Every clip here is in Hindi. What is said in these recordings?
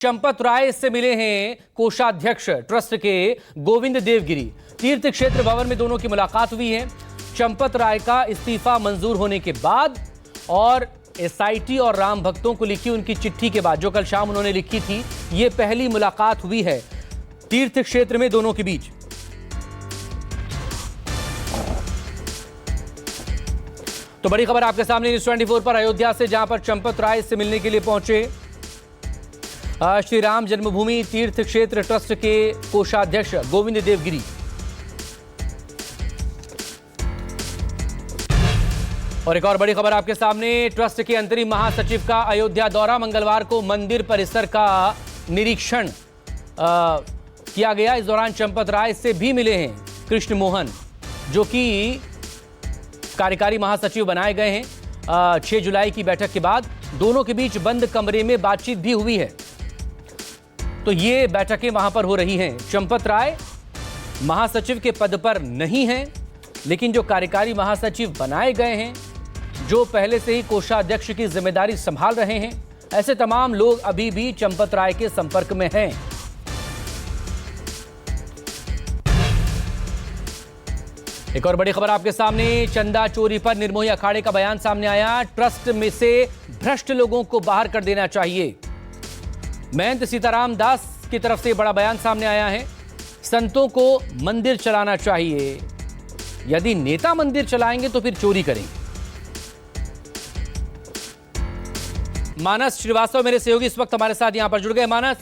चंपत राय से मिले हैं कोषाध्यक्ष ट्रस्ट के गोविंद देवगिरी। तीर्थ क्षेत्र भवन में दोनों की मुलाकात हुई है। चंपत राय का इस्तीफा मंजूर होने के बाद और एसआईटी और राम भक्तों को लिखी उनकी चिट्ठी के बाद, जो कल शाम उन्होंने लिखी थी, यह पहली मुलाकात हुई है तीर्थ क्षेत्र में दोनों के बीच। तो बड़ी खबर आपके सामने न्यूज़ 24 पर अयोध्या से, जहां पर चंपत राय से मिलने के लिए पहुंचे श्री राम जन्मभूमि तीर्थ क्षेत्र ट्रस्ट के कोषाध्यक्ष गोविंद देवगिरी। और एक और बड़ी खबर आपके सामने, ट्रस्ट के अंतरिम महासचिव का अयोध्या दौरा। मंगलवार को मंदिर परिसर का निरीक्षण किया गया। इस दौरान चंपत राय से भी मिले हैं कृष्ण मोहन, जो कि कार्यकारी महासचिव बनाए गए हैं। 6 जुलाई की बैठक के बाद दोनों के बीच बंद कमरे में बातचीत भी हुई है। तो ये बैठकें वहां पर हो रही हैं। चंपत राय महासचिव के पद पर नहीं हैं, लेकिन जो कार्यकारी महासचिव बनाए गए हैं, जो पहले से ही कोषाध्यक्ष की जिम्मेदारी संभाल रहे हैं, ऐसे तमाम लोग अभी भी चंपत राय के संपर्क में हैं। एक और बड़ी खबर आपके सामने, चंदा चोरी पर निर्मोही अखाड़े का बयान सामने आया। ट्रस्ट में से भ्रष्ट लोगों को बाहर कर देना चाहिए। महंत सीताराम दास की तरफ से बड़ा बयान सामने आया है। संतों को मंदिर चलाना चाहिए, यदि नेता मंदिर चलाएंगे तो फिर चोरी करेंगे। मानस श्रीवास्तव मेरे सहयोगी इस वक्त हमारे साथ यहां पर जुड़ गए। मानस,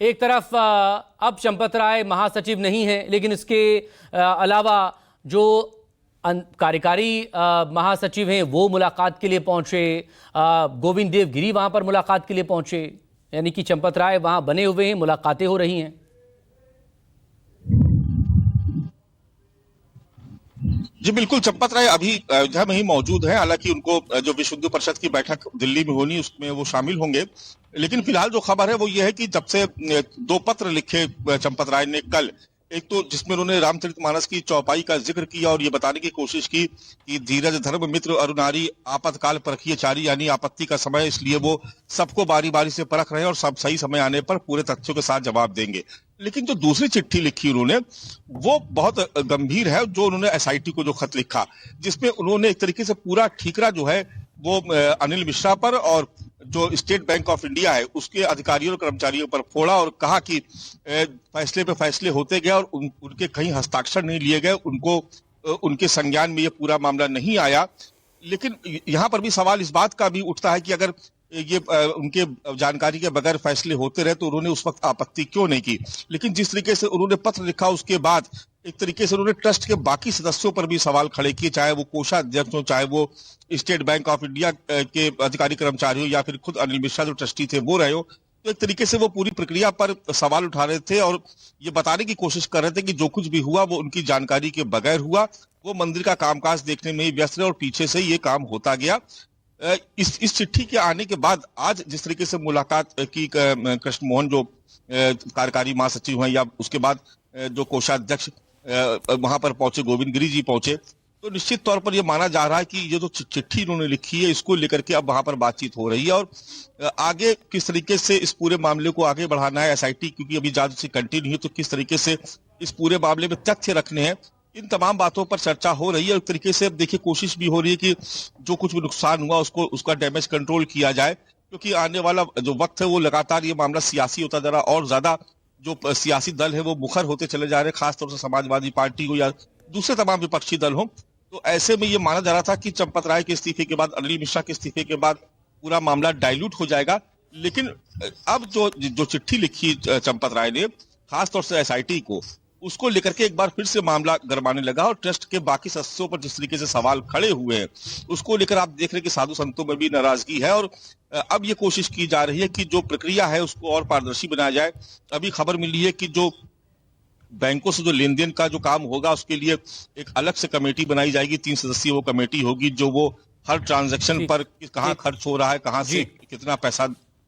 एक तरफ अब चंपत राय महासचिव नहीं है, लेकिन इसके अलावा जो कार्यकारी महासचिव हैं वो मुलाकात के लिए पहुंचे, गोविंद देवगिरी वहां पर मुलाकात के लिए पहुंचे, यानी कि चंपत राय वहां बने हुए हैं, मुलाकातें हो रही हैं। जी बिल्कुल, चंपत राय अभी अयोध्या में ही मौजूद है। हालांकि उनको जो विश्व हिंदू परिषद की बैठक दिल्ली में होनी, उसमें वो शामिल होंगे। लेकिन फिलहाल जो खबर है वो ये है कि जब से 2 पत्र लिखे चंपत राय ने कल, एक तो जिसमें उन्होंने रामचरितमानस की चौपाई का जिक्र किया और ये बताने की कोशिश की कि धीरज धर्म मित्र अरुनारी आपातकाल परखिए चारी, यानी आपत्ति का समय, इसलिए वो सबको बारी बारी से परख रहे हैं और सब सही समय आने पर पूरे तथ्यों के साथ जवाब देंगे। लेकिन जो दूसरी चिट्ठी लिखी उन्होंने, वो बहुत गंभीर है। जो उन्होंने एसआईटी को जो खत लिखा, जिसमें उन्होंने एक तरीके से पूरा ठीकरा जो है वो अनिल मिश्रा पर और जो स्टेट बैंक ऑफ इंडिया है उसके अधिकारियों और कर्मचारियों पर फोड़ा और कहा कि फैसले पे फैसले होते गए और उनके कहीं हस्ताक्षर नहीं लिए गए, उनके संज्ञान में ये पूरा मामला नहीं आया। लेकिन यहाँ पर भी सवाल इस बात का भी उठता है कि अगर ये उनके जानकारी के बगैर फैसले होते रहे तो उन्होंने उस वक्त आपत्ति क्यों नहीं की। लेकिन जिस तरीके से उन्होंने पत्र लिखा, उसके बाद एक तरीके से उन्होंने ट्रस्ट के बाकी सदस्यों पर भी सवाल खड़े किए, चाहे वो कोषाध्यक्ष हो, चाहे वो स्टेट बैंक ऑफ इंडिया के अधिकारी कर्मचारी हो, या फिर खुद अनिल मिश्रा जो ट्रस्टी थे वो रहे हो। तो एक तरीके से वो पूरी प्रक्रिया पर सवाल उठा रहे थे और ये बताने की कोशिश कर रहे थे कि जो कुछ भी हुआ वो उनकी जानकारी के बगैर हुआ। वो मंदिर का कामकाज देखने में ही व्यस्त रहे और पीछे से ये काम होता गया। इस चिट्ठी के आने के बाद आज जिस तरीके से मुलाकात की कृष्ण मोहन जो कार्यकारी महासचिव हैं, या उसके बाद जो कोषाध्यक्ष वहां पर पहुंचे, गोविंद गिरी जी पहुंचे, तो निश्चित तौर पर यह माना जा रहा है कि ये जो चिट्ठी इन्होंने लिखी है, इसको लेकर के अब वहां पर बातचीत हो रही है। और आगे किस तरीके से इस पूरे मामले को आगे बढ़ाना है एसआईटी, क्योंकि अभी जांच से कंटिन्यू है, तो किस तरीके से इस पूरे मामले में तथ्य रखने हैं, इन तमाम बातों पर चर्चा हो रही है। एक तरीके से देखिए कोशिश भी हो रही है कि जो कुछ भी नुकसान हुआ उसका डैमेज कंट्रोल किया जाए, क्योंकि आने वाला जो वक्त है वो लगातार ये मामला सियासी होता जा रहा, और ज्यादा जो सियासी दल है वो मुखर होते चले जा रहे हैं, खासतौर से समाजवादी पार्टी हो या दूसरे तमाम विपक्षी दल हो। तो ऐसे में ये माना जा रहा था कि चंपत राय के इस्तीफे के बाद, अनिल मिश्रा के इस्तीफे के बाद पूरा मामला डाइल्यूट हो जाएगा। लेकिन अब जो चिट्ठी लिखी चंपत राय ने खासतौर से एसआईटी को, उसको लेकर के एक बार फिर से मामला गरमाने लगा और ट्रस्ट के बाकी सदस्यों पर जिस तरीके से सवाल खड़े हुए हैं, उसको लेकर आप देख रहे हैं कि साधु संतों में भी नाराजगी है। और अब ये कोशिश की जा रही है कि जो प्रक्रिया है उसको और पारदर्शी बनाया जाए। अभी खबर मिली है कि जो बैंकों से जो लेन देन का जो काम होगा, उसके लिए एक अलग से कमेटी बनाई जाएगी। 3 सदस्यीय वो कमेटी होगी, जो वो हर ट्रांजैक्शन पर कहाँ खर्च हो रहा है, कहाँ से कितना पैसा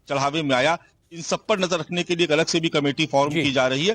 चढ़ावे में आया, इन सब पर नजर रखने के लिए एक अलग से भी कमेटी फॉर्म की जा रही है।